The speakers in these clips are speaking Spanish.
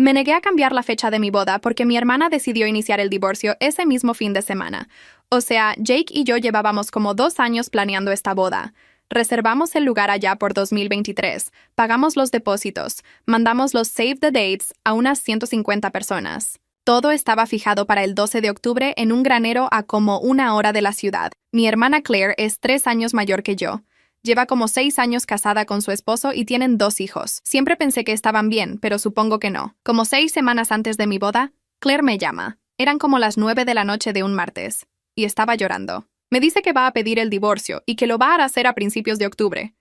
Me negué a cambiar la fecha de mi boda porque mi hermana decidió iniciar el divorcio ese mismo fin de semana. O sea, Jake y yo llevábamos como 2 años planeando esta boda. Reservamos el lugar allá por 2023, pagamos los depósitos, mandamos los save the dates a unas 150 personas. Todo estaba fijado para el 12 de octubre en un granero a como 1 hora de la ciudad. Mi hermana Claire es 3 años mayor que yo. Lleva como 6 años casada con su esposo y tienen 2 hijos. Siempre pensé que estaban bien, pero supongo que no. Como 6 semanas antes de mi boda, Claire me llama. Eran como las 9 de la noche de un martes. Y estaba llorando. Me dice que va a pedir el divorcio y que lo va a hacer a principios de octubre.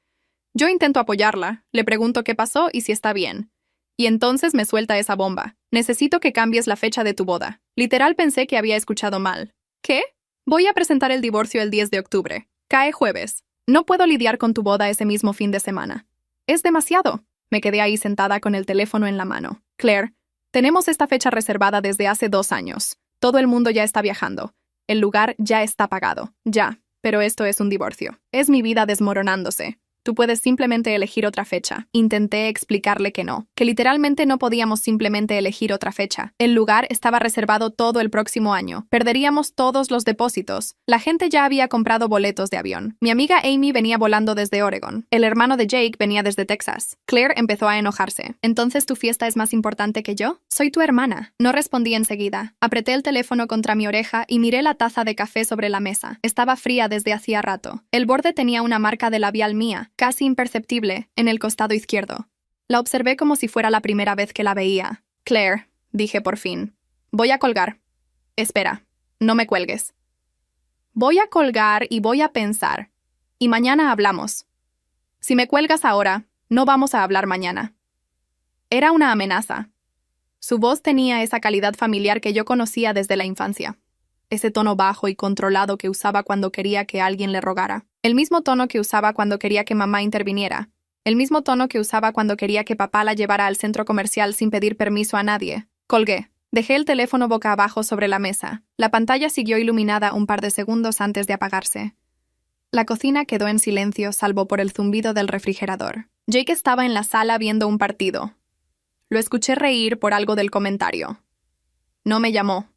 Yo intento apoyarla, le pregunto qué pasó y si está bien. Y entonces me suelta esa bomba. Necesito que cambies la fecha de tu boda. Literal pensé que había escuchado mal. ¿Qué? Voy a presentar el divorcio el 10 de octubre. Cae jueves. No puedo lidiar con tu boda ese mismo fin de semana. Es demasiado. Me quedé ahí sentada con el teléfono en la mano. Claire, tenemos esta fecha reservada desde hace 2 años. Todo el mundo ya está viajando. El lugar ya está pagado. Ya. Pero esto es un divorcio. Es mi vida desmoronándose. Tú puedes simplemente elegir otra fecha. Intenté explicarle que no, que literalmente no podíamos simplemente elegir otra fecha. El lugar estaba reservado todo el próximo año. Perderíamos todos los depósitos. La gente ya había comprado boletos de avión. Mi amiga Amy venía volando desde Oregon. El hermano de Jake venía desde Texas. Claire empezó a enojarse. ¿Entonces tu fiesta es más importante que yo? Soy tu hermana. No respondí enseguida. Apreté el teléfono contra mi oreja y miré la taza de café sobre la mesa. Estaba fría desde hacía rato. El borde tenía una marca de labial mía, casi imperceptible, en el costado izquierdo. La observé como si fuera la primera vez que la veía. Claire, dije por fin. Voy a colgar. Espera, no me cuelgues. Voy a colgar y voy a pensar. Y mañana hablamos. Si me cuelgas ahora, no vamos a hablar mañana. Era una amenaza. Su voz tenía esa calidad familiar que yo conocía desde la infancia. Ese tono bajo y controlado que usaba cuando quería que alguien le rogara. El mismo tono que usaba cuando quería que mamá interviniera. El mismo tono que usaba cuando quería que papá la llevara al centro comercial sin pedir permiso a nadie. Colgué. Dejé el teléfono boca abajo sobre la mesa. La pantalla siguió iluminada un par de segundos antes de apagarse. La cocina quedó en silencio salvo por el zumbido del refrigerador. Jake estaba en la sala viendo un partido. Lo escuché reír por algo del comentario. No me llamó.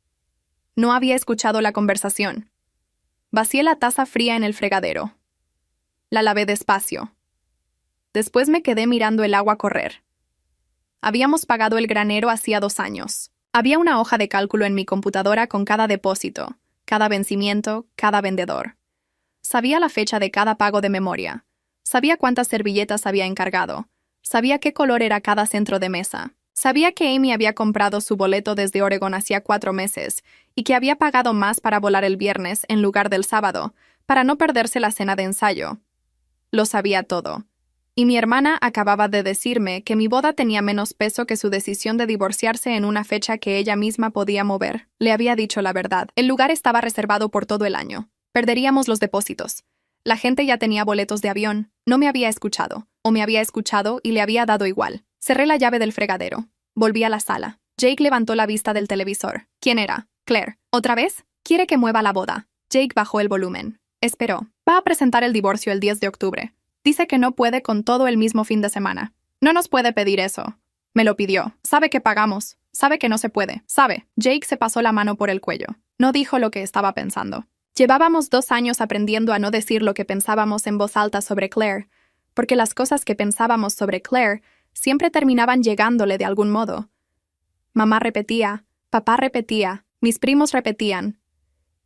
No había escuchado la conversación. Vacié la taza fría en el fregadero. La lavé despacio. Después me quedé mirando el agua correr. Habíamos pagado el granero hacía 2 años. Había una hoja de cálculo en mi computadora con cada depósito, cada vencimiento, cada vendedor. Sabía la fecha de cada pago de memoria. Sabía cuántas servilletas había encargado. Sabía qué color era cada centro de mesa. Sabía que Amy había comprado su boleto desde Oregon hacía 4 meses y que había pagado más para volar el viernes en lugar del sábado, para no perderse la cena de ensayo. Lo sabía todo. Y mi hermana acababa de decirme que mi boda tenía menos peso que su decisión de divorciarse en una fecha que ella misma podía mover. Le había dicho la verdad. El lugar estaba reservado por todo el año. Perderíamos los depósitos. La gente ya tenía boletos de avión. No me había escuchado. O me había escuchado y le había dado igual. Cerré la llave del fregadero. Volví a la sala. Jake levantó la vista del televisor. ¿Quién era? Claire. ¿Otra vez? Quiere que mueva la boda. Jake bajó el volumen. Esperó. Va a presentar el divorcio el 10 de octubre. Dice que no puede con todo el mismo fin de semana. No nos puede pedir eso. Me lo pidió. Sabe que pagamos. Sabe que no se puede. Sabe. Jake se pasó la mano por el cuello. No dijo lo que estaba pensando. Llevábamos 2 años aprendiendo a no decir lo que pensábamos en voz alta sobre Claire, porque las cosas que pensábamos sobre Claire siempre terminaban llegándole de algún modo. Mamá repetía, papá repetía, mis primos repetían.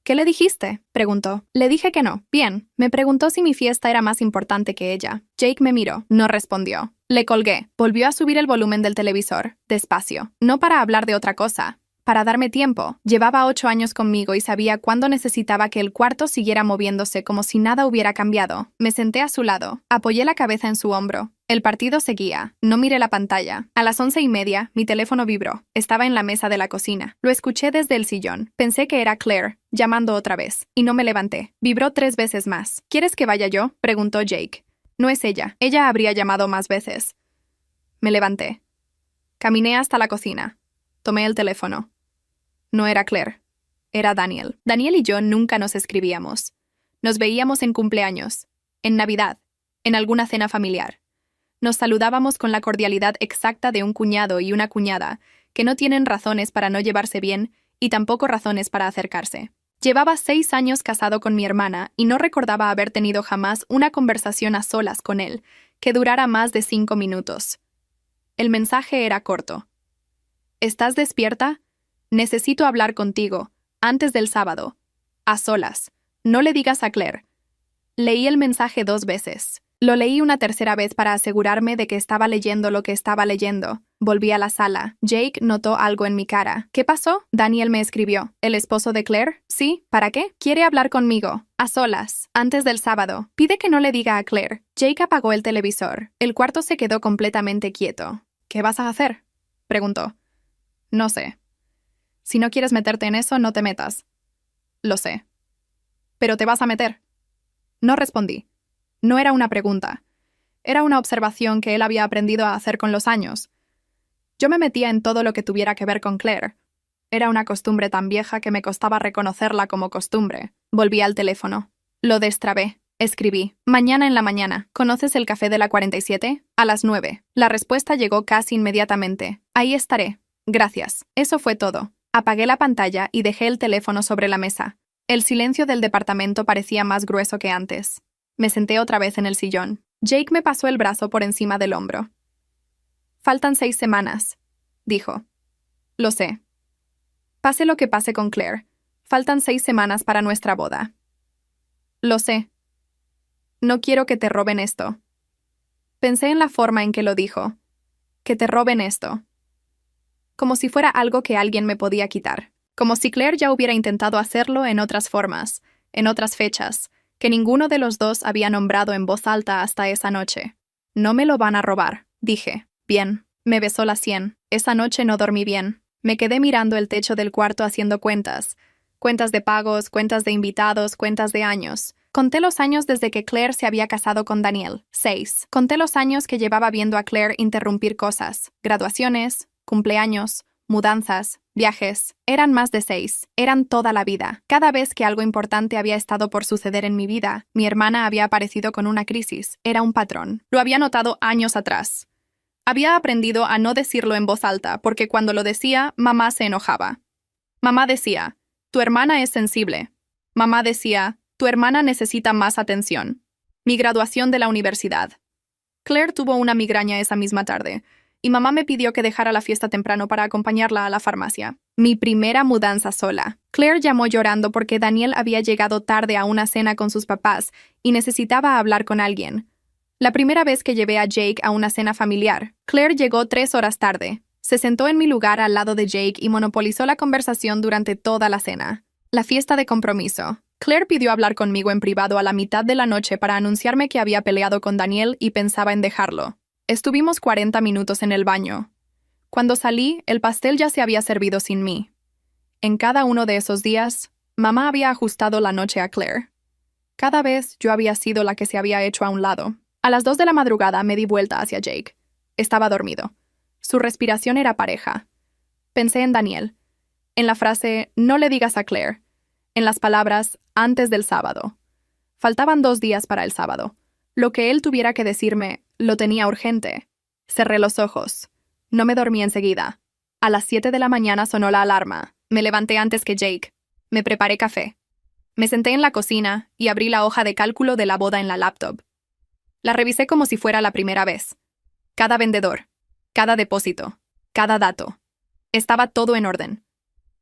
¿Qué le dijiste?, preguntó. Le dije que no. Bien. Me preguntó si mi fiesta era más importante que ella. Jake me miró. No respondió. Le colgué. Volvió a subir el volumen del televisor. Despacio. No para hablar de otra cosa. Para darme tiempo. Llevaba 8 años conmigo y sabía cuándo necesitaba que el cuarto siguiera moviéndose como si nada hubiera cambiado. Me senté a su lado. Apoyé la cabeza en su hombro. El partido seguía. No miré la pantalla. A las 11:30, mi teléfono vibró. Estaba en la mesa de la cocina. Lo escuché desde el sillón. Pensé que era Claire, llamando otra vez. Y no me levanté. Vibró 3 veces más. ¿Quieres que vaya yo?, preguntó Jake. No es ella. Ella habría llamado más veces. Me levanté. Caminé hasta la cocina. Tomé el teléfono. No era Claire. Era Daniel. Daniel y yo nunca nos escribíamos. Nos veíamos en cumpleaños, en Navidad, en alguna cena familiar. Nos saludábamos con la cordialidad exacta de un cuñado y una cuñada que no tienen razones para no llevarse bien y tampoco razones para acercarse. Llevaba 6 años casado con mi hermana y no recordaba haber tenido jamás una conversación a solas con él que durara más de 5 minutos. El mensaje era corto. ¿Estás despierta? Necesito hablar contigo, antes del sábado. A solas. No le digas a Claire. Leí el mensaje 2 veces. Lo leí una tercera vez para asegurarme de que estaba leyendo lo que estaba leyendo. Volví a la sala. Jake notó algo en mi cara. ¿Qué pasó? Daniel me escribió. ¿El esposo de Claire? Sí. ¿Para qué? Quiere hablar conmigo. A solas. Antes del sábado. Pide que no le diga a Claire. Jake apagó el televisor. El cuarto se quedó completamente quieto. ¿Qué vas a hacer? Preguntó. No sé. Si no quieres meterte en eso, no te metas. Lo sé. ¿Pero te vas a meter? No respondí. No era una pregunta. Era una observación que él había aprendido a hacer con los años. Yo me metía en todo lo que tuviera que ver con Claire. Era una costumbre tan vieja que me costaba reconocerla como costumbre. Volví al teléfono. Lo destrabé. Escribí. Mañana en la mañana. ¿Conoces el café de la 47? A las 9. La respuesta llegó casi inmediatamente. Ahí estaré. Gracias. Eso fue todo. Apagué la pantalla y dejé el teléfono sobre la mesa. El silencio del departamento parecía más grueso que antes. Me senté otra vez en el sillón. Jake me pasó el brazo por encima del hombro. Faltan 6 semanas, dijo. Lo sé. Pase lo que pase con Claire, faltan 6 semanas para nuestra boda. Lo sé. No quiero que te roben esto. Pensé en la forma en que lo dijo. Que te roben esto. Como si fuera algo que alguien me podía quitar. Como si Claire ya hubiera intentado hacerlo en otras formas, en otras fechas, que ninguno de los dos había nombrado en voz alta hasta esa noche. No me lo van a robar, dije. Bien. Me besó la sien. Esa noche no dormí bien. Me quedé mirando el techo del cuarto haciendo cuentas. Cuentas de pagos, cuentas de invitados, cuentas de años. Conté los años desde que Claire se había casado con Daniel. 6. Conté los años que llevaba viendo a Claire interrumpir cosas. Graduaciones, cumpleaños, mudanzas, viajes. Eran más de 6. Eran toda la vida. Cada vez que algo importante había estado por suceder en mi vida, mi hermana había aparecido con una crisis. Era un patrón. Lo había notado años atrás. Había aprendido a no decirlo en voz alta, porque cuando lo decía, mamá se enojaba. Mamá decía, tu hermana es sensible. Mamá decía, tu hermana necesita más atención. Mi graduación de la universidad. Claire tuvo una migraña esa misma tarde, y mamá me pidió que dejara la fiesta temprano para acompañarla a la farmacia. Mi primera mudanza sola. Claire llamó llorando porque Daniel había llegado tarde a una cena con sus papás y necesitaba hablar con alguien. La primera vez que llevé a Jake a una cena familiar, Claire llegó 3 horas tarde. Se sentó en mi lugar al lado de Jake y monopolizó la conversación durante toda la cena. La fiesta de compromiso. Claire pidió hablar conmigo en privado a la mitad de la noche para anunciarme que había peleado con Daniel y pensaba en dejarlo. Estuvimos 40 minutos en el baño. Cuando salí, el pastel ya se había servido sin mí. En cada uno de esos días, mamá había ajustado la noche a Claire. Cada vez yo había sido la que se había hecho a un lado. A las 2 de la madrugada me di vuelta hacia Jake. Estaba dormido. Su respiración era pareja. Pensé en Daniel. En la frase, no le digas a Claire. En las palabras, antes del sábado. Faltaban 2 días para el sábado. Lo que él tuviera que decirme, lo tenía urgente. Cerré los ojos. No me dormí enseguida. A las 7 de la mañana sonó la alarma. Me levanté antes que Jake. Me preparé café. Me senté en la cocina y abrí la hoja de cálculo de la boda en la laptop. La revisé como si fuera la primera vez. Cada vendedor, cada depósito, cada dato. Estaba todo en orden.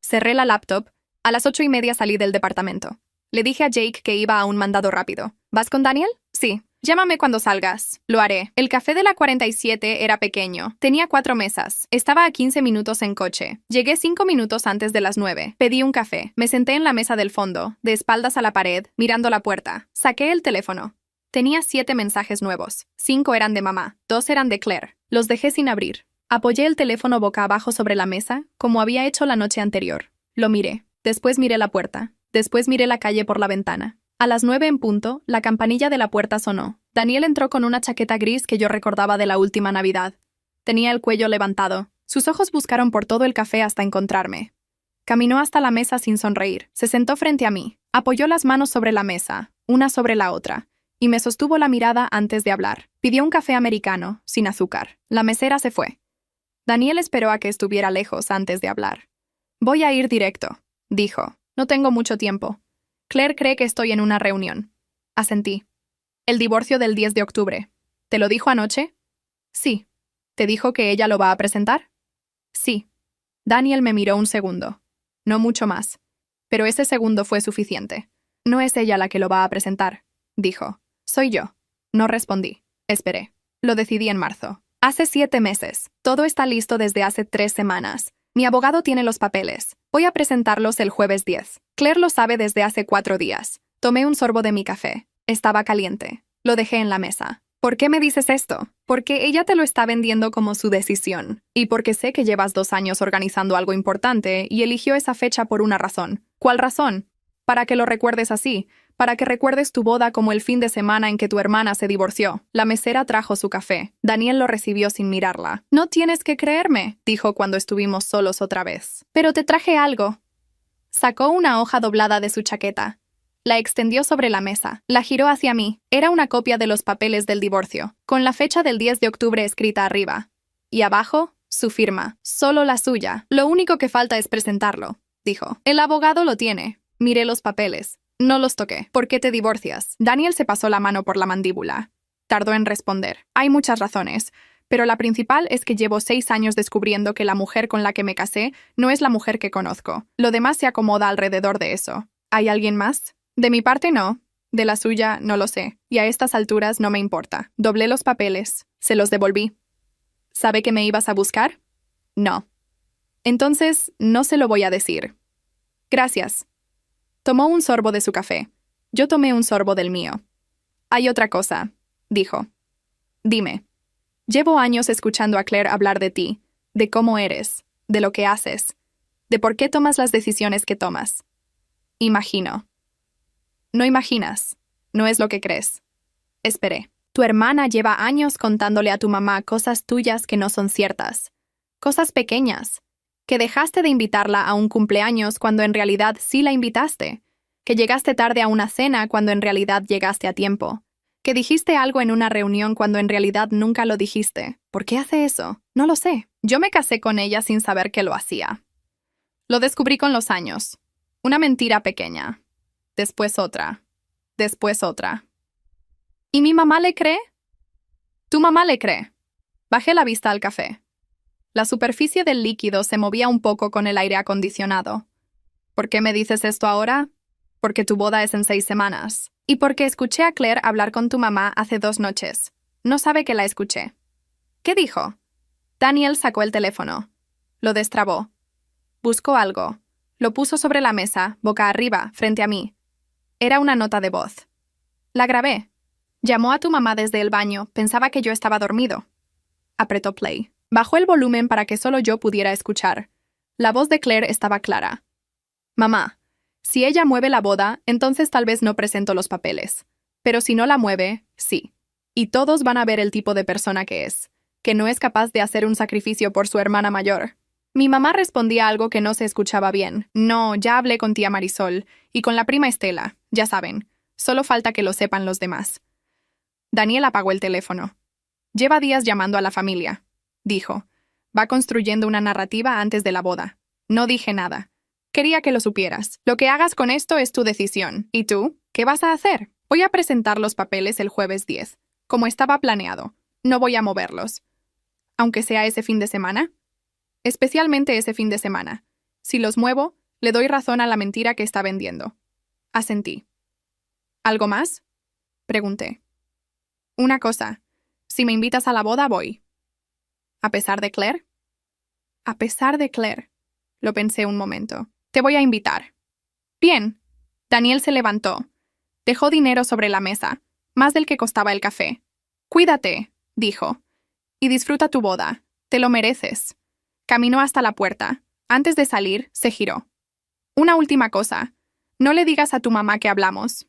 Cerré la laptop. A las 8:30 salí del departamento. Le dije a Jake que iba a un mandado rápido. ¿Vas con Daniel? Sí. Llámame cuando salgas. Lo haré. El café de la 47 era pequeño. Tenía 4 mesas. Estaba a 15 minutos en coche. Llegué 5 minutos antes de las 9. Pedí un café. Me senté en la mesa del fondo, de espaldas a la pared, mirando la puerta. Saqué el teléfono. Tenía 7 mensajes nuevos. 5 eran de mamá. 2 eran de Claire. Los dejé sin abrir. Apoyé el teléfono boca abajo sobre la mesa, como había hecho la noche anterior. Lo miré. Después miré la puerta. Después miré la calle por la ventana. A las 9 en punto, la campanilla de la puerta sonó. Daniel entró con una chaqueta gris que yo recordaba de la última Navidad. Tenía el cuello levantado. Sus ojos buscaron por todo el café hasta encontrarme. Caminó hasta la mesa sin sonreír. Se sentó frente a mí. Apoyó las manos sobre la mesa, una sobre la otra, y me sostuvo la mirada antes de hablar. Pidió un café americano, sin azúcar. La mesera se fue. Daniel esperó a que estuviera lejos antes de hablar. Voy a ir directo, dijo. No tengo mucho tiempo. Claire cree que estoy en una reunión. Asentí. El divorcio del 10 de octubre. ¿Te lo dijo anoche? Sí. ¿Te dijo que ella lo va a presentar? Sí. Daniel me miró un segundo. No mucho más. Pero ese segundo fue suficiente. No es ella la que lo va a presentar, dijo. Soy yo. No respondí. Esperé. Lo decidí en marzo. Hace 7 meses. Todo está listo desde hace 3 semanas. Mi abogado tiene los papeles. Voy a presentarlos el jueves 10. Claire lo sabe desde hace 4 días. Tomé un sorbo de mi café. Estaba caliente. Lo dejé en la mesa. ¿Por qué me dices esto? Porque ella te lo está vendiendo como su decisión. Y porque sé que llevas 2 años organizando algo importante y eligió esa fecha por una razón. ¿Cuál razón? Para que lo recuerdes así. Para que recuerdes tu boda como el fin de semana en que tu hermana se divorció. La mesera trajo su café. Daniel lo recibió sin mirarla. No tienes que creerme, dijo cuando estuvimos solos otra vez. Pero te traje algo. Sacó una hoja doblada de su chaqueta. La extendió sobre la mesa. La giró hacia mí. Era una copia de los papeles del divorcio, con la fecha del 10 de octubre escrita arriba. Y abajo, su firma. Solo la suya. Lo único que falta es presentarlo, dijo. El abogado lo tiene. Miré los papeles. No los toqué. ¿Por qué te divorcias? Daniel se pasó la mano por la mandíbula. Tardó en responder. Hay muchas razones, pero la principal es que llevo 6 años descubriendo que la mujer con la que me casé no es la mujer que conozco. Lo demás se acomoda alrededor de eso. ¿Hay alguien más? De mi parte no. De la suya no lo sé. Y a estas alturas no me importa. Doblé los papeles. Se los devolví. ¿Sabe que me ibas a buscar? No. Entonces, no se lo voy a decir. Gracias. Tomó un sorbo de su café. Yo tomé un sorbo del mío. Hay otra cosa, dijo. Dime. Llevo años escuchando a Claire hablar de ti, de cómo eres, de lo que haces, de por qué tomas las decisiones que tomas. Imagino. No imaginas. No es lo que crees. Esperé. Tu hermana lleva años contándole a tu mamá cosas tuyas que no son ciertas. Cosas pequeñas. Que dejaste de invitarla a un cumpleaños cuando en realidad sí la invitaste, que llegaste tarde a una cena cuando en realidad llegaste a tiempo, que dijiste algo en una reunión cuando en realidad nunca lo dijiste. ¿Por qué hace eso? No lo sé. Yo me casé con ella sin saber que lo hacía. Lo descubrí con los años. Una mentira pequeña. Después otra. Después otra. ¿Y mi mamá le cree? ¿Tu mamá le cree? Bajé la vista al café. La superficie del líquido se movía un poco con el aire acondicionado. ¿Por qué me dices esto ahora? Porque tu boda es en 6 semanas. Y porque escuché a Claire hablar con tu mamá hace 2 noches. No sabe que la escuché. ¿Qué dijo? Daniel sacó el teléfono. Lo destrabó. Buscó algo. Lo puso sobre la mesa, boca arriba, frente a mí. Era una nota de voz. La grabé. Llamó a tu mamá desde el baño. Pensaba que yo estaba dormido. Apretó play. Bajó el volumen para que solo yo pudiera escuchar. La voz de Claire estaba clara. Mamá, si ella mueve la boda, entonces tal vez no presento los papeles. Pero si no la mueve, sí. Y todos van a ver el tipo de persona que es, que no es capaz de hacer un sacrificio por su hermana mayor. Mi mamá respondía algo que no se escuchaba bien. No, ya hablé con tía Marisol y con la prima Estela, ya saben. Solo falta que lo sepan los demás. Daniel apagó el teléfono. Lleva días llamando a la familia, dijo. Va construyendo una narrativa antes de la boda. No dije nada. Quería que lo supieras. Lo que hagas con esto es tu decisión. ¿Y tú? ¿Qué vas a hacer? Voy a presentar los papeles el jueves 10, como estaba planeado. No voy a moverlos. Aunque sea ese fin de semana. Especialmente ese fin de semana. Si los muevo, le doy razón a la mentira que está vendiendo. Asentí. ¿Algo más? Pregunté. Una cosa. Si me invitas a la boda, voy. ¿A pesar de Claire? A pesar de Claire. Lo pensé un momento. Te voy a invitar. Bien. Daniel se levantó. Dejó dinero sobre la mesa, más del que costaba el café. Cuídate, dijo. Y disfruta tu boda. Te lo mereces. Caminó hasta la puerta. Antes de salir, se giró. Una última cosa. No le digas a tu mamá que hablamos.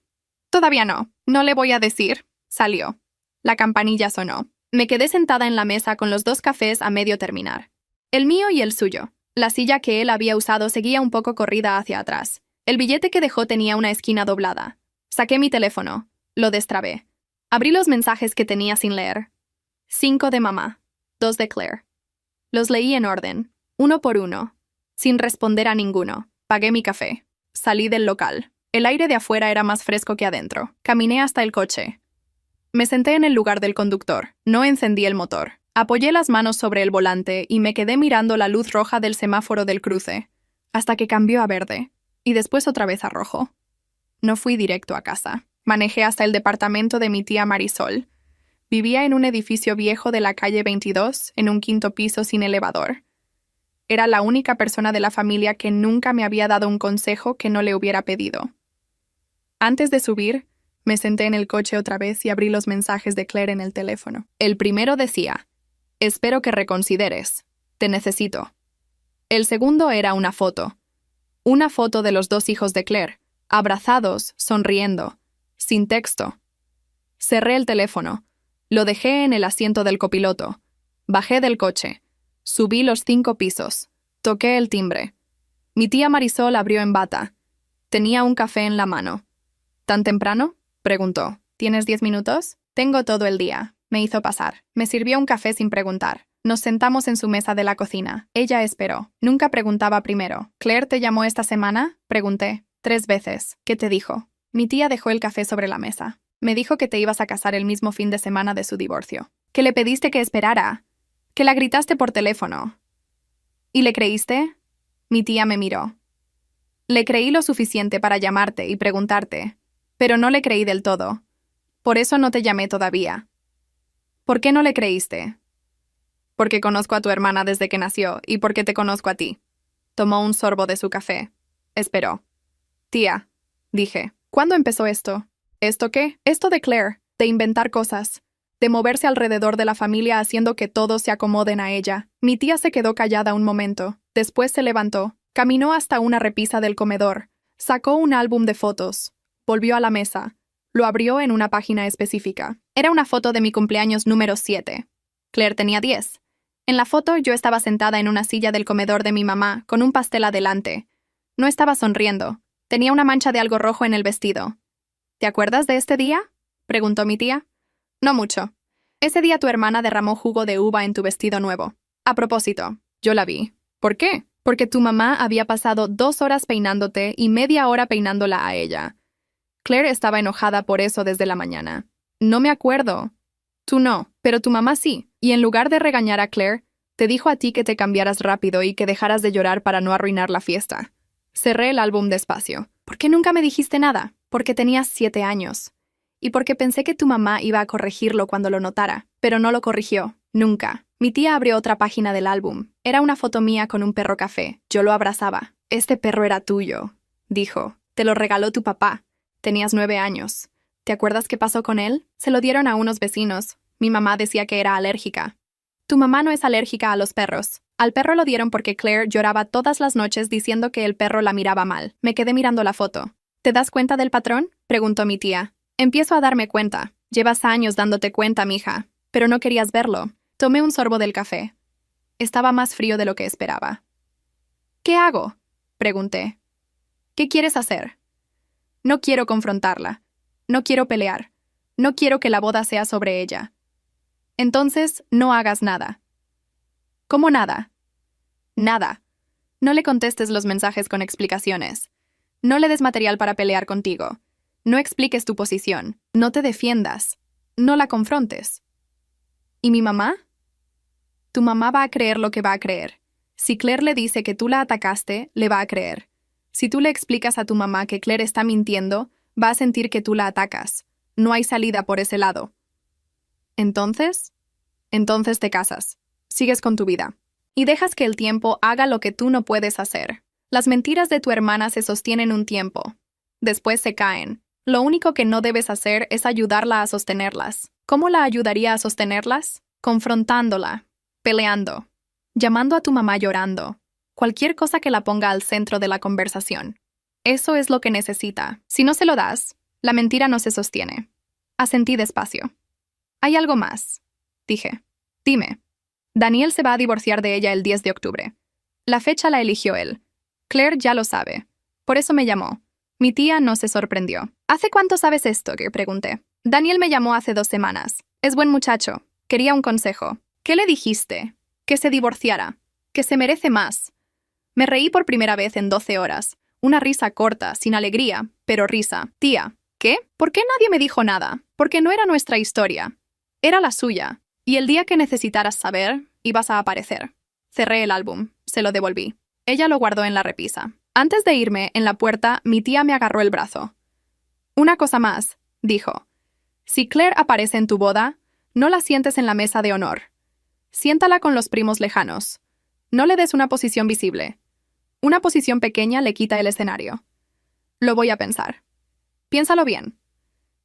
Todavía no. No le voy a decir. Salió. La campanilla sonó. Me quedé sentada en la mesa con los 2 cafés a medio terminar. El mío y el suyo. La silla que él había usado seguía un poco corrida hacia atrás. El billete que dejó tenía una esquina doblada. Saqué mi teléfono. Lo destrabé. Abrí los mensajes que tenía sin leer. 5 de mamá. 2 de Claire. Los leí en orden, uno por uno, sin responder a ninguno. Pagué mi café. Salí del local. El aire de afuera era más fresco que adentro. Caminé hasta el coche. Me senté en el lugar del conductor. No encendí el motor. Apoyé las manos sobre el volante y me quedé mirando la luz roja del semáforo del cruce, hasta que cambió a verde, y después otra vez a rojo. No fui directo a casa. Manejé hasta el departamento de mi tía Marisol. Vivía en un edificio viejo de la calle 22, en un quinto piso sin elevador. Era la única persona de la familia que nunca me había dado un consejo que no le hubiera pedido. Antes de subir, me senté en el coche otra vez y abrí los mensajes de Claire en el teléfono. El primero decía: «Espero que reconsideres. Te necesito». El segundo era una foto. Una foto de los dos hijos de Claire, abrazados, sonriendo, sin texto. Cerré el teléfono. Lo dejé en el asiento del copiloto. Bajé del coche. Subí los 5 pisos. Toqué el timbre. Mi tía Marisol abrió en bata. Tenía un café en la mano. «¿Tan temprano?», preguntó. «¿Tienes 10 minutos?» «Tengo todo el día», me hizo pasar. Me sirvió un café sin preguntar. Nos sentamos en su mesa de la cocina. Ella esperó. Nunca preguntaba primero. «¿Claire te llamó esta semana?», pregunté. 3 veces. «¿Qué te dijo?». Mi tía dejó el café sobre la mesa. Me dijo que te ibas a casar el mismo fin de semana de su divorcio. Que le pediste que esperara. Que la gritaste por teléfono. ¿Y le creíste? Mi tía me miró. Le creí lo suficiente para llamarte y preguntarte, pero no le creí del todo. Por eso no te llamé todavía. ¿Por qué no le creíste? Porque conozco a tu hermana desde que nació y porque te conozco a ti. Tomó un sorbo de su café. Esperó. Tía, dije, ¿cuándo empezó esto? ¿Esto qué? Esto de Claire, de inventar cosas, de moverse alrededor de la familia haciendo que todos se acomoden a ella. Mi tía se quedó callada un momento, después se levantó, caminó hasta una repisa del comedor, sacó un álbum de fotos, volvió a la mesa, lo abrió en una página específica. Era una foto de mi cumpleaños número 7. Claire tenía 10. En la foto yo estaba sentada en una silla del comedor de mi mamá, con un pastel adelante. No estaba sonriendo. Tenía una mancha de algo rojo en el vestido. ¿Te acuerdas de este día?, preguntó mi tía. No mucho. Ese día tu hermana derramó jugo de uva en tu vestido nuevo. A propósito, yo la vi. ¿Por qué? Porque tu mamá había pasado 2 horas peinándote y media hora peinándola a ella. Claire estaba enojada por eso desde la mañana. No me acuerdo. Tú no, pero tu mamá sí. Y en lugar de regañar a Claire, te dijo a ti que te cambiaras rápido y que dejaras de llorar para no arruinar la fiesta. Cerré el álbum despacio. ¿Por qué nunca me dijiste nada? Porque tenías 7 años. Y porque pensé que tu mamá iba a corregirlo cuando lo notara, pero no lo corrigió. Nunca. Mi tía abrió otra página del álbum. Era una foto mía con un perro café. Yo lo abrazaba. Este perro era tuyo, dijo. Te lo regaló tu papá. Tenías 9 años. ¿Te acuerdas qué pasó con él? Se lo dieron a unos vecinos. Mi mamá decía que era alérgica. Tu mamá no es alérgica a los perros. Al perro lo dieron porque Claire lloraba todas las noches diciendo que el perro la miraba mal. Me quedé mirando la foto. ¿Te das cuenta del patrón?, preguntó mi tía. Empiezo a darme cuenta. Llevas años dándote cuenta, mija. Pero no querías verlo. Tomé un sorbo del café. Estaba más frío de lo que esperaba. ¿Qué hago?, pregunté. ¿Qué quieres hacer? No quiero confrontarla. No quiero pelear. No quiero que la boda sea sobre ella. Entonces, no hagas nada. ¿Cómo nada? Nada. No le contestes los mensajes con explicaciones. No le des material para pelear contigo. No expliques tu posición. No te defiendas. No la confrontes. ¿Y mi mamá? Tu mamá va a creer lo que va a creer. Si Claire le dice que tú la atacaste, le va a creer. Si tú le explicas a tu mamá que Claire está mintiendo, va a sentir que tú la atacas. No hay salida por ese lado. ¿Entonces? Entonces te casas. Sigues con tu vida. Y dejas que el tiempo haga lo que tú no puedes hacer. Las mentiras de tu hermana se sostienen un tiempo. Después se caen. Lo único que no debes hacer es ayudarla a sostenerlas. ¿Cómo la ayudaría a sostenerlas? Confrontándola, peleando, llamando a tu mamá llorando. Cualquier cosa que la ponga al centro de la conversación. Eso es lo que necesita. Si no se lo das, la mentira no se sostiene. Asentí despacio. Hay algo más, dije. Dime. Daniel se va a divorciar de ella el 10 de octubre. La fecha la eligió él. Claire ya lo sabe. Por eso me llamó. Mi tía no se sorprendió. ¿Hace cuánto sabes esto?, que pregunté. Daniel me llamó hace 2 semanas. Es buen muchacho. Quería un consejo. ¿Qué le dijiste? Que se divorciara. Que se merece más. Me reí por primera vez en 12 horas. Una risa corta, sin alegría, pero risa. Tía, ¿qué? ¿Por qué nadie me dijo nada? Porque no era nuestra historia. Era la suya. Y el día que necesitaras saber, ibas a aparecer. Cerré el álbum. Se lo devolví. Ella lo guardó en la repisa. Antes de irme, en la puerta, mi tía me agarró el brazo. Una cosa más, dijo. Si Claire aparece en tu boda, no la sientes en la mesa de honor. Siéntala con los primos lejanos. No le des una posición visible. Una posición pequeña le quita el escenario. Lo voy a pensar. Piénsalo bien.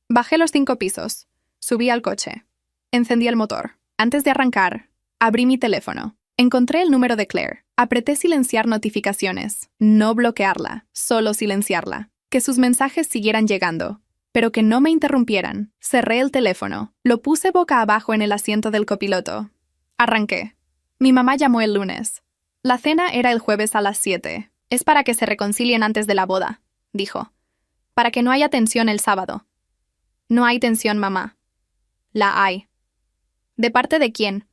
Bajé los 5 pisos. Subí al coche. Encendí el motor. Antes de arrancar, abrí mi teléfono. Encontré el número de Claire. Apreté silenciar notificaciones. No bloquearla, solo silenciarla. Que sus mensajes siguieran llegando, pero que no me interrumpieran. Cerré el teléfono. Lo puse boca abajo en el asiento del copiloto. Arranqué. Mi mamá llamó el lunes. La cena era el jueves a las 7. Es para que se reconcilien antes de la boda, dijo. Para que no haya tensión el sábado. No hay tensión, mamá. La hay. ¿De parte de quién?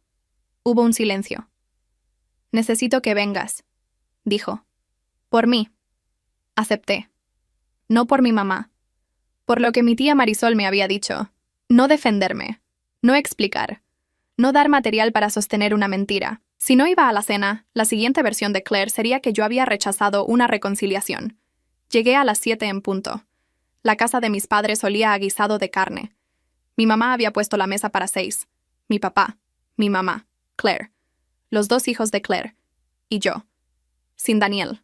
Hubo un silencio. Necesito que vengas, dijo. Por mí. Acepté. No por mi mamá. Por lo que mi tía Marisol me había dicho. No defenderme. No explicar. No dar material para sostener una mentira. Si no iba a la cena, la siguiente versión de Claire sería que yo había rechazado una reconciliación. Llegué a las 7 en punto. La casa de mis padres olía a guisado de carne. Mi mamá había puesto la mesa para 6. Mi papá, mi mamá, Claire, los 2 hijos de Claire, y yo. Sin Daniel.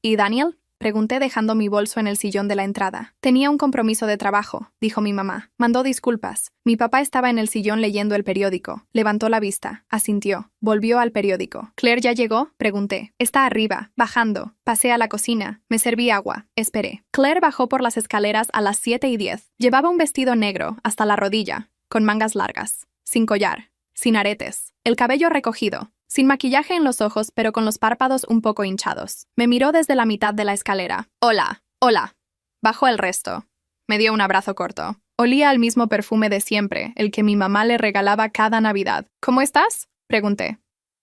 ¿Y Daniel? Pregunté dejando mi bolso en el sillón de la entrada. Tenía un compromiso de trabajo, dijo mi mamá. Mandó disculpas. Mi papá estaba en el sillón leyendo el periódico. Levantó la vista. Asintió. Volvió al periódico. ¿Claire ya llegó? Pregunté. Está arriba, bajando. Pasé a la cocina. Me serví agua. Esperé. Claire bajó por las escaleras a las 7:10. Llevaba un vestido negro hasta la rodilla, con mangas largas, sin collar, sin aretes, el cabello recogido. Sin maquillaje en los ojos, pero con los párpados un poco hinchados. Me miró desde la mitad de la escalera. Hola, hola. Bajó el resto. Me dio un abrazo corto. Olía al mismo perfume de siempre, el que mi mamá le regalaba cada Navidad. ¿Cómo estás? Pregunté.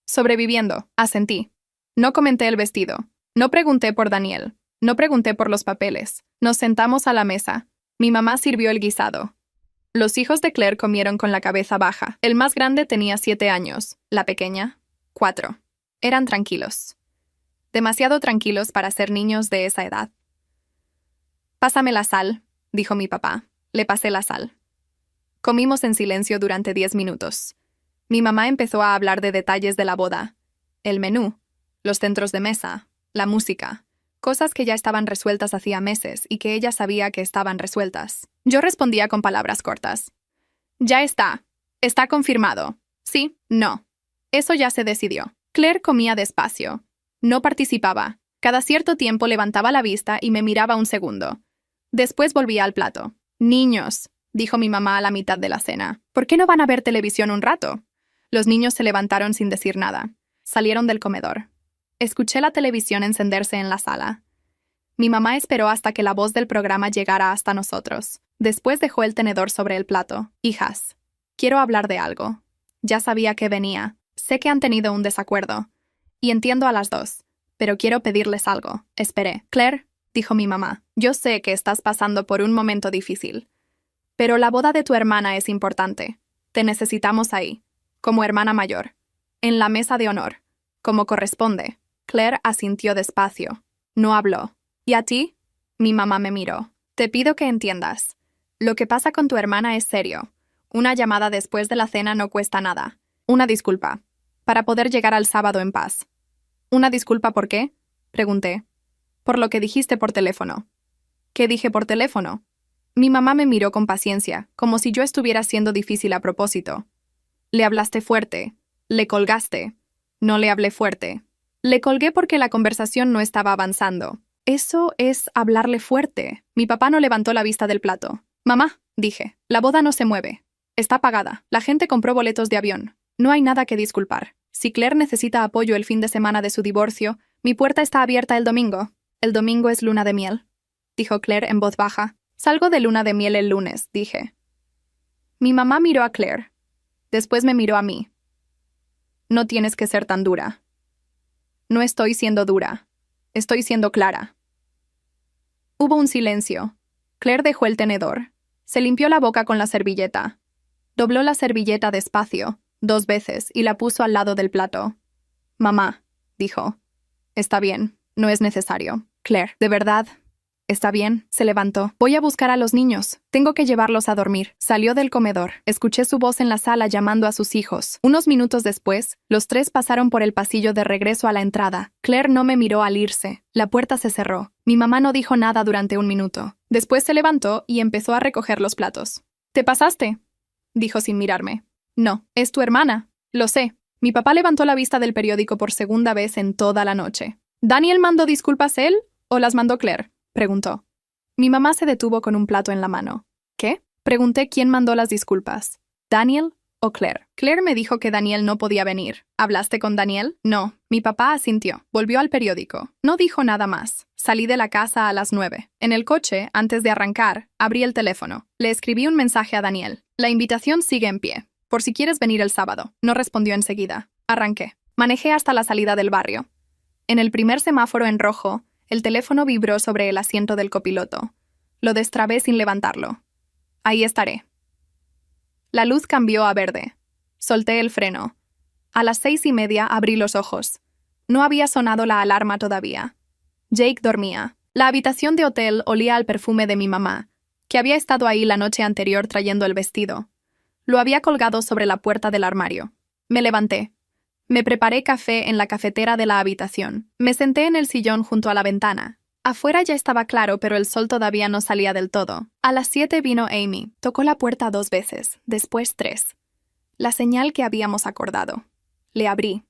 Sobreviviendo, asentí. No comenté el vestido. No pregunté por Daniel. No pregunté por los papeles. Nos sentamos a la mesa. Mi mamá sirvió el guisado. Los hijos de Claire comieron con la cabeza baja. El más grande tenía 7 años. La pequeña, 4. Eran tranquilos. Demasiado tranquilos para ser niños de esa edad. Pásame la sal, dijo mi papá. Le pasé la sal. Comimos en silencio durante 10 minutos. Mi mamá empezó a hablar de detalles de la boda. El menú, los centros de mesa, la música. Cosas que ya estaban resueltas hacía meses y que ella sabía que estaban resueltas. Yo respondía con palabras cortas. Ya está. Está confirmado. Sí, no. Eso ya se decidió. Claire comía despacio. No participaba. Cada cierto tiempo levantaba la vista y me miraba un segundo. Después volvía al plato. Niños, dijo mi mamá a la mitad de la cena. ¿Por qué no van a ver televisión un rato? Los niños se levantaron sin decir nada. Salieron del comedor. Escuché la televisión encenderse en la sala. Mi mamá esperó hasta que la voz del programa llegara hasta nosotros. Después dejó el tenedor sobre el plato. Hijas, quiero hablar de algo. Ya sabía que venía. Sé que han tenido un desacuerdo. Y entiendo a las 2. Pero quiero pedirles algo. Esperé. Claire, dijo mi mamá, yo sé que estás pasando por un momento difícil. Pero la boda de tu hermana es importante. Te necesitamos ahí, como hermana mayor. En la mesa de honor, como corresponde. Claire asintió despacio. No habló. ¿Y a ti? Mi mamá me miró. Te pido que entiendas. Lo que pasa con tu hermana es serio. Una llamada después de la cena no cuesta nada. Una disculpa. Para poder llegar al sábado en paz. ¿Una disculpa por qué? Pregunté. Por lo que dijiste por teléfono. ¿Qué dije por teléfono? Mi mamá me miró con paciencia, como si yo estuviera siendo difícil a propósito. Le hablaste fuerte. Le colgaste. No le hablé fuerte. Le colgué porque la conversación no estaba avanzando. Eso es hablarle fuerte. Mi papá no levantó la vista del plato. Mamá, dije, la boda no se mueve. Está pagada. La gente compró boletos de avión. No hay nada que disculpar. Si Claire necesita apoyo el fin de semana de su divorcio, mi puerta está abierta el domingo. El domingo es luna de miel, dijo Claire en voz baja. Salgo de luna de miel el lunes, dije. Mi mamá miró a Claire. Después me miró a mí. No tienes que ser tan dura. No estoy siendo dura. Estoy siendo clara. Hubo un silencio. Claire dejó el tenedor. Se limpió la boca con la servilleta. Dobló la servilleta despacio, 2 veces, y la puso al lado del plato. Mamá, dijo. Está bien, no es necesario. Claire, ¿de verdad? Está bien, se levantó. Voy a buscar a los niños. Tengo que llevarlos a dormir. Salió del comedor. Escuché su voz en la sala llamando a sus hijos. Unos minutos después, los 3 pasaron por el pasillo de regreso a la entrada. Claire no me miró al irse. La puerta se cerró. Mi mamá no dijo nada durante 1 minuto. Después se levantó y empezó a recoger los platos. ¿Te pasaste?, dijo sin mirarme. No, es tu hermana. Lo sé. Mi papá levantó la vista del periódico por segunda vez en toda la noche. ¿Daniel mandó disculpas él o las mandó Claire?, preguntó. Mi mamá se detuvo con un plato en la mano. ¿Qué? Pregunté quién mandó las disculpas. ¿Daniel o Claire? Claire me dijo que Daniel no podía venir. ¿Hablaste con Daniel? No. Mi papá asintió. Volvió al periódico. No dijo nada más. Salí de la casa a las 9. En el coche, antes de arrancar, abrí el teléfono. Le escribí un mensaje a Daniel. La invitación sigue en pie. Por si quieres venir el sábado. No respondió enseguida. Arranqué. Manejé hasta la salida del barrio. En el primer semáforo en rojo, el teléfono vibró sobre el asiento del copiloto. Lo destrabé sin levantarlo. Ahí estaré. La luz cambió a verde. Solté el freno. A las 6:30 abrí los ojos. No había sonado la alarma todavía. Jake dormía. La habitación de hotel olía al perfume de mi mamá, que había estado ahí la noche anterior trayendo el vestido. Lo había colgado sobre la puerta del armario. Me levanté. Me preparé café en la cafetera de la habitación. Me senté en el sillón junto a la ventana. Afuera ya estaba claro, pero el sol todavía no salía del todo. A las 7 vino Amy. Tocó la puerta 2 veces, después 3. La señal que habíamos acordado. Le abrí.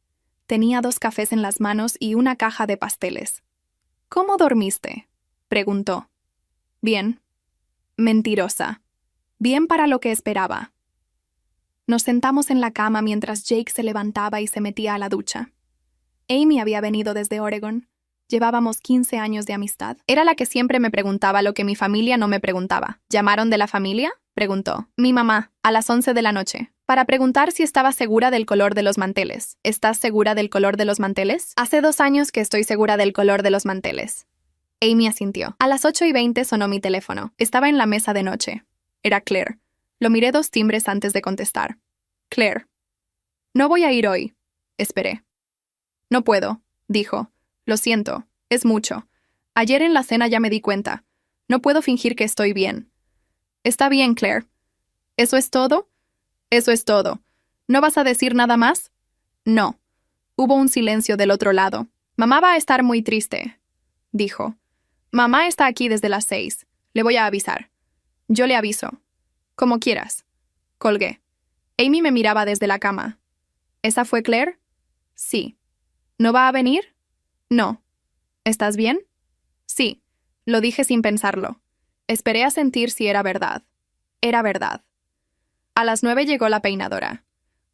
Tenía 2 cafés en las manos y una caja de pasteles. ¿Cómo dormiste?, preguntó. Bien. Mentirosa. Bien para lo que esperaba. Nos sentamos en la cama mientras Jake se levantaba y se metía a la ducha. Amy había venido desde Oregon. Llevábamos 15 años de amistad. Era la que siempre me preguntaba lo que mi familia no me preguntaba. ¿Llamaron de la familia?, preguntó. Mi mamá, a las 11 de la noche, para preguntar si estaba segura del color de los manteles. ¿Estás segura del color de los manteles? Hace 2 años que estoy segura del color de los manteles. Amy asintió. A las 8:20 sonó mi teléfono. Estaba en la mesa de noche. Era Claire. Lo miré 2 timbres antes de contestar. Claire. No voy a ir hoy. Esperé. No puedo, dijo. Lo siento, es mucho. Ayer en la cena ya me di cuenta. No puedo fingir que estoy bien. Está bien, Claire. ¿Eso es todo? Eso es todo. ¿No vas a decir nada más? No. Hubo un silencio del otro lado. Mamá va a estar muy triste, dijo. Mamá está aquí desde las 6. Le voy a avisar. Yo le aviso. Como quieras. Colgué. Amy me miraba desde la cama. ¿Esa fue Claire? Sí. ¿No va a venir? No. ¿Estás bien? Sí. Lo dije sin pensarlo. Esperé a sentir si era verdad. Era verdad. A las 9 llegó la peinadora.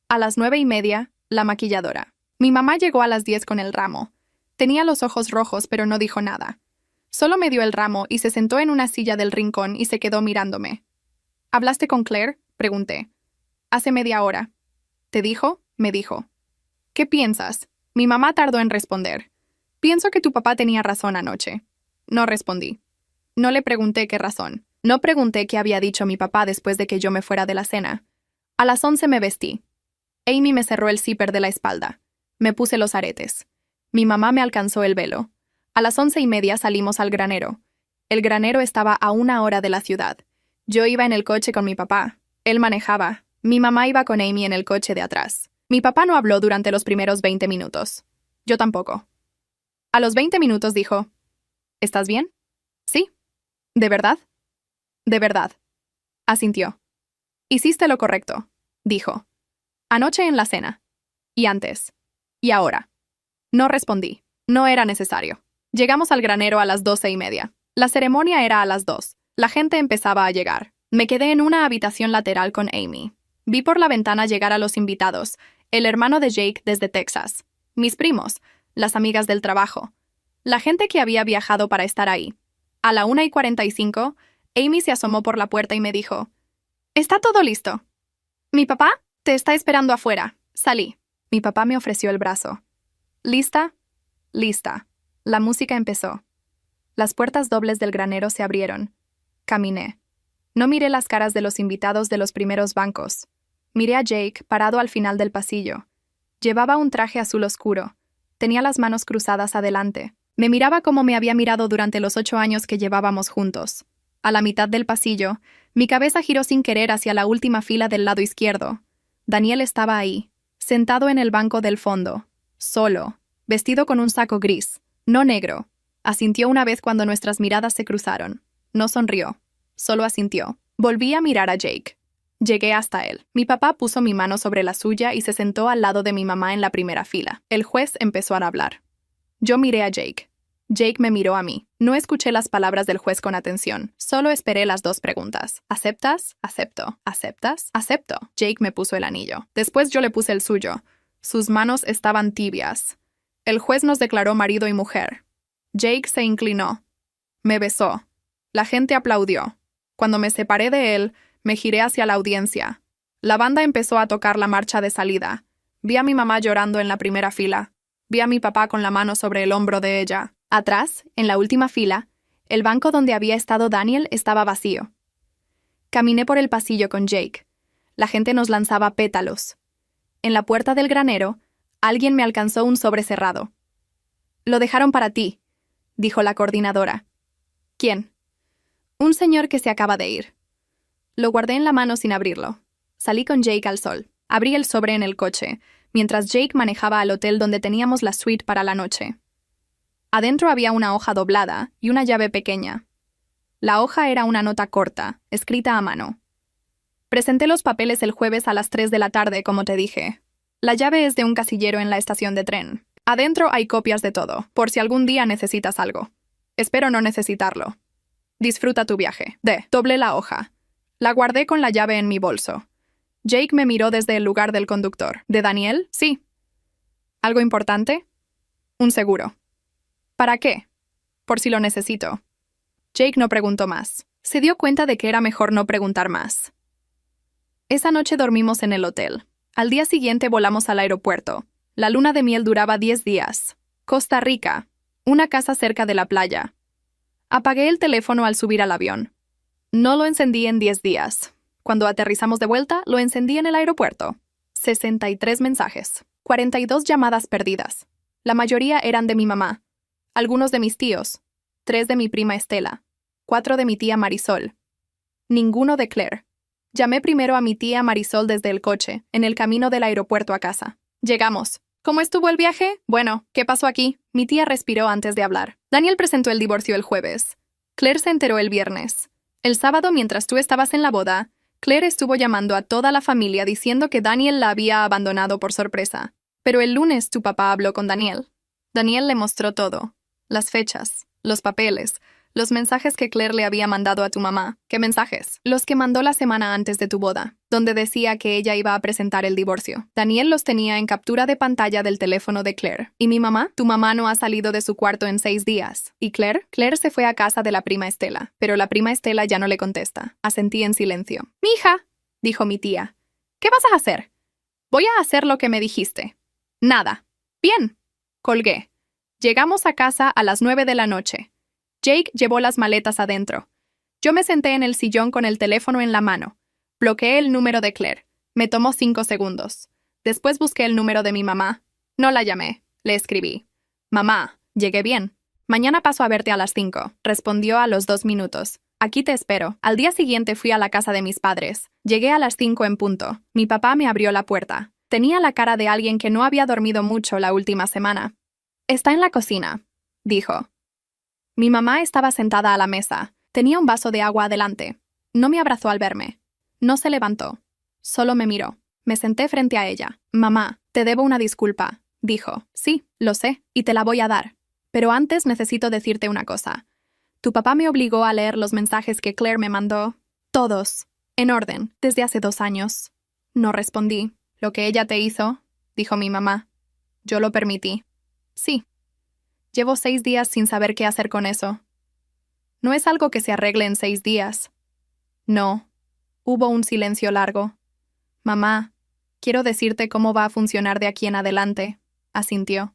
A las 9:30, la maquilladora. Mi mamá llegó a las 10 con el ramo. Tenía los ojos rojos, pero no dijo nada. Solo me dio el ramo y se sentó en una silla del rincón y se quedó mirándome. ¿Hablaste con Claire?, pregunté. Hace media hora. ¿Te dijo? Me dijo. ¿Qué piensas? Mi mamá tardó en responder. Pienso que tu papá tenía razón anoche. No respondí. No le pregunté qué razón. No pregunté qué había dicho mi papá después de que yo me fuera de la cena. A las 11 me vestí. Amy me cerró el zipper de la espalda. Me puse los aretes. Mi mamá me alcanzó el velo. A las 11:30 salimos al granero. El granero estaba a 1 hora de la ciudad. Yo iba en el coche con mi papá. Él manejaba. Mi mamá iba con Amy en el coche de atrás. Mi papá no habló durante los primeros 20 minutos. Yo tampoco. A los 20 minutos dijo, ¿estás bien? Sí. ¿De verdad? De verdad. Asintió. Hiciste lo correcto, dijo. Anoche en la cena. Y antes. Y ahora. No respondí. No era necesario. Llegamos al granero a las 12:30. La ceremonia era a las 2. La gente empezaba a llegar. Me quedé en una habitación lateral con Amy. Vi por la ventana llegar a los invitados, el hermano de Jake desde Texas, mis primos, las amigas del trabajo, la gente que había viajado para estar ahí. A la 1:45, Amy se asomó por la puerta y me dijo, «¿Está todo listo?» «Mi papá te está esperando afuera». Salí. Mi papá me ofreció el brazo. ¿Lista? Lista. La música empezó. Las puertas dobles del granero se abrieron. Caminé. No miré las caras de los invitados de los primeros bancos. Miré a Jake, parado al final del pasillo. Llevaba un traje azul oscuro. Tenía las manos cruzadas adelante. Me miraba como me había mirado durante los 8 años que llevábamos juntos. A la mitad del pasillo, mi cabeza giró sin querer hacia la última fila del lado izquierdo. Daniel estaba ahí, sentado en el banco del fondo, solo, vestido con un saco gris, no negro. Asintió una vez cuando nuestras miradas se cruzaron. No sonrió, solo asintió. Volví a mirar a Jake. Llegué hasta él. Mi papá puso mi mano sobre la suya y se sentó al lado de mi mamá en la primera fila. El juez empezó a hablar. Yo miré a Jake. Jake me miró a mí. No escuché las palabras del juez con atención. Solo esperé las 2 preguntas. ¿Aceptas? Acepto. ¿Aceptas? Acepto. Jake me puso el anillo. Después yo le puse el suyo. Sus manos estaban tibias. El juez nos declaró marido y mujer. Jake se inclinó. Me besó. La gente aplaudió. Cuando me separé de él, me giré hacia la audiencia. La banda empezó a tocar la marcha de salida. Vi a mi mamá llorando en la primera fila. Vi a mi papá con la mano sobre el hombro de ella. Atrás, en la última fila, el banco donde había estado Daniel estaba vacío. Caminé por el pasillo con Jake. La gente nos lanzaba pétalos. En la puerta del granero, alguien me alcanzó un sobre cerrado. «Lo dejaron para ti», dijo la coordinadora. «¿Quién?» «Un señor que se acaba de ir». Lo guardé en la mano sin abrirlo. Salí con Jake al sol. Abrí el sobre en el coche, mientras Jake manejaba al hotel donde teníamos la suite para la noche. Adentro había una hoja doblada y una llave pequeña. La hoja era una nota corta, escrita a mano. Presenté los papeles el jueves a las 3 de la tarde, como te dije. La llave es de un casillero en la estación de tren. Adentro hay copias de todo, por si algún día necesitas algo. Espero no necesitarlo. Disfruta tu viaje. Doblé la hoja. La guardé con la llave en mi bolso. Jake me miró desde el lugar del conductor. ¿De Daniel? Sí. ¿Algo importante? Un seguro. ¿Para qué? Por si lo necesito. Jake no preguntó más. Se dio cuenta de que era mejor no preguntar más. Esa noche dormimos en el hotel. Al día siguiente volamos al aeropuerto. La luna de miel duraba 10 días. Costa Rica. Una casa cerca de la playa. Apagué el teléfono al subir al avión. No lo encendí en 10 días. Cuando aterrizamos de vuelta, lo encendí en el aeropuerto. 63 mensajes. 42 llamadas perdidas. La mayoría eran de mi mamá. Algunos de mis tíos. 3 de mi prima Estela. 4 de mi tía Marisol. Ninguno de Claire. Llamé primero a mi tía Marisol desde el coche, en el camino del aeropuerto a casa. Llegamos. ¿Cómo estuvo el viaje? Bueno, ¿qué pasó aquí? Mi tía respiró antes de hablar. Daniel presentó el divorcio el jueves. Claire se enteró el viernes. El sábado, mientras tú estabas en la boda, Claire estuvo llamando a toda la familia diciendo que Daniel la había abandonado por sorpresa. Pero el lunes tu papá habló con Daniel. Daniel le mostró todo. Las fechas, los papeles, los mensajes que Claire le había mandado a tu mamá. ¿Qué mensajes? Los que mandó la semana antes de tu boda, donde decía que ella iba a presentar el divorcio. Daniel los tenía en captura de pantalla del teléfono de Claire. ¿Y mi mamá? Tu mamá no ha salido de su cuarto en 6 días. ¿Y Claire? Claire se fue a casa de la prima Estela, pero la prima Estela ya no le contesta. Asentí en silencio. «Mija», dijo mi tía, «¿qué vas a hacer?» «Voy a hacer lo que me dijiste». «Nada». «Bien». Colgué. Llegamos a casa a las 9 de la noche. Jake llevó las maletas adentro. Yo me senté en el sillón con el teléfono en la mano. Bloqueé el número de Claire. Me tomó 5 segundos. Después busqué el número de mi mamá. No la llamé. Le escribí. «Mamá, llegué bien. Mañana paso a verte a las 5. Respondió a los 2 minutos. «Aquí te espero». Al día siguiente fui a la casa de mis padres. Llegué a las 5 en punto. Mi papá me abrió la puerta. Tenía la cara de alguien que no había dormido mucho la última semana. «Está en la cocina», dijo. Mi mamá estaba sentada a la mesa. Tenía un vaso de agua adelante. No me abrazó al verme. No se levantó. Solo me miró. Me senté frente a ella. «Mamá, te debo una disculpa», dijo. «Sí, lo sé, y te la voy a dar. Pero antes necesito decirte una cosa. Tu papá me obligó a leer los mensajes que Claire me mandó. Todos. En orden, desde hace 2 años». No respondí. «¿Lo que ella te hizo?», dijo mi mamá. Yo lo permití. «Sí. Llevo 6 días sin saber qué hacer con eso». «No es algo que se arregle en 6 días». «No». Hubo un silencio largo. «Mamá, Quiero decirte cómo va a funcionar de aquí en adelante, asintió.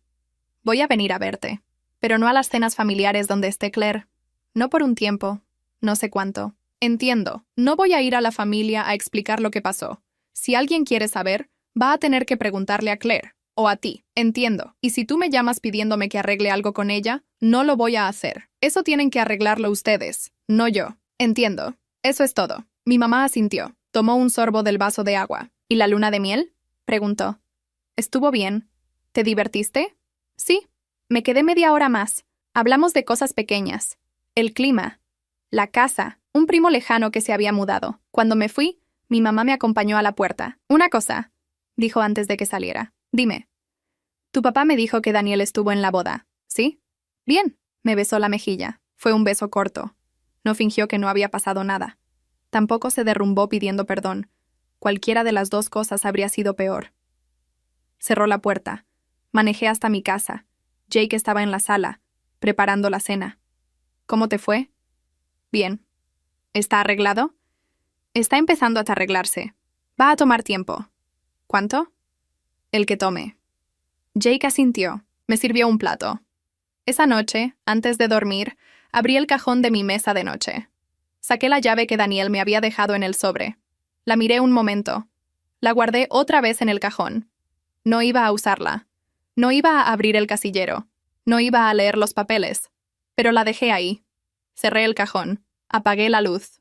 Voy a venir a verte, pero no a las cenas familiares donde esté Claire. No por un tiempo, no sé cuánto. Entiendo, no voy a ir a la familia a explicar lo que pasó. Si alguien quiere saber, va a tener que preguntarle a Claire, o a ti, entiendo. Y si tú me llamas pidiéndome que arregle algo con ella, no lo voy a hacer. Eso tienen que arreglarlo ustedes, no yo. Entiendo. Eso es todo. Mi mamá asintió. Tomó un sorbo del vaso de agua. ¿Y la luna de miel? Preguntó. ¿Estuvo bien? ¿Te divertiste? Sí. Me quedé media hora más. Hablamos de cosas pequeñas. El clima. La casa. Un primo lejano que se había mudado. Cuando me fui, mi mamá me acompañó a la puerta. Una cosa, dijo antes de que saliera. Dime. Tu papá me dijo que Daniel estuvo en la boda, ¿sí? Bien. Me besó la mejilla. Fue un beso corto. No fingió que no había pasado nada. Tampoco se derrumbó pidiendo perdón. Cualquiera de las dos cosas habría sido peor. Cerró la puerta. Manejé hasta mi casa. Jake estaba en la sala, preparando la cena. ¿Cómo te fue? Bien. ¿Está arreglado? Está empezando a arreglarse. Va a tomar tiempo. ¿Cuánto? El que tome. Jake asintió. Me sirvió un plato. Esa noche, antes de dormir, abrí el cajón de mi mesa de noche. Saqué la llave que Daniel me había dejado en el sobre. La miré un momento. La guardé otra vez en el cajón. No iba a usarla. No iba a abrir el casillero. No iba a leer los papeles. Pero la dejé ahí. Cerré el cajón. Apagué la luz.